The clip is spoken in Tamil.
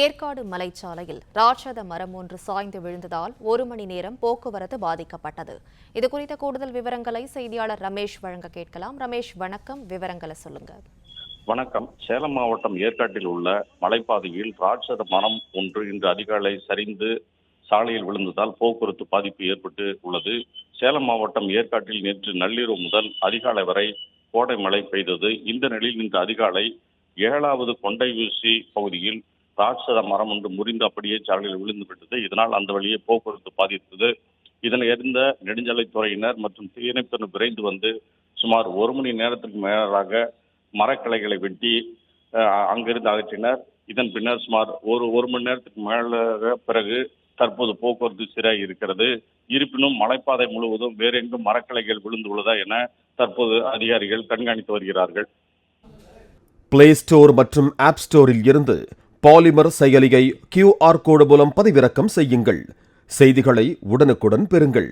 ஏற்காடு மலைச்சாலையில் ராட்சத மரம் ஒன்று சாய்ந்து விழுந்ததால் 1 மணி நேரம் போக்குவரத்து பாதிக்கப்பட்டது. இதுகுறித்த கூடுதல் விவரங்களை செய்தியாளர் ரமேஷ் வழங்க கேட்கலாம். ரமேஷ், வணக்கம். விவரங்களை சொல்லுங்க. வணக்கம். சேலம் மாவட்டம் ஏற்காட்டில் உள்ள மலைப்பாதையில் ராட்சத மரம் ஒன்று இன்று அதிகாலை சரிந்து சாலையில் விழுந்ததால் போக்குவரத்து பாதிப்பு ஏற்பட்டு உள்ளது. சேலம் மாவட்டம் ஏற்காட்டில் நேற்று நள்ளிரவு முதல் அதிகாலை வரை கோடை மழை பெய்தது. இந்த நிலையில் இன்று அதிகாலை 7வது கொண்டை ஊசி பகுதியில் ராட்சத மரம் ஒன்று முறிந்து அப்படியே சாலையில் விழுந்து விட்டது. இதனால் அந்த வழியே போக்குவரத்து பாதித்தது. இதனை அறிந்த நெடுஞ்சாலைத்துறையினர் மற்றும் தீயணைப்பினர் விரைந்து வந்து சுமார் 1 மணி நேரத்திற்கு மேலாக மரக்கிளைகளை வெட்டி அங்கிருந்து அகற்றினர். இதன் பின்னர் சுமார் ஒரு மணி நேரத்துக்கு மேலாக பிறகு தற்போது போக்குவரத்து சீராகி இருக்கிறது. இருப்பினும் மலைப்பாதை முழுவதும் வேறெங்கும் மரக்கிளைகள் விழுந்துள்ளதா என தற்போது அதிகாரிகள் கண்காணித்து வருகிறார்கள். பிளே ஸ்டோர் மற்றும் ஆப் ஸ்டோரில் இருந்து பாலிமர் செயலியை QR கோடு மூலம் பதிவிறக்கம் செய்யுங்கள். செய்திகளை உடனுக்குடன் பெறுங்கள்.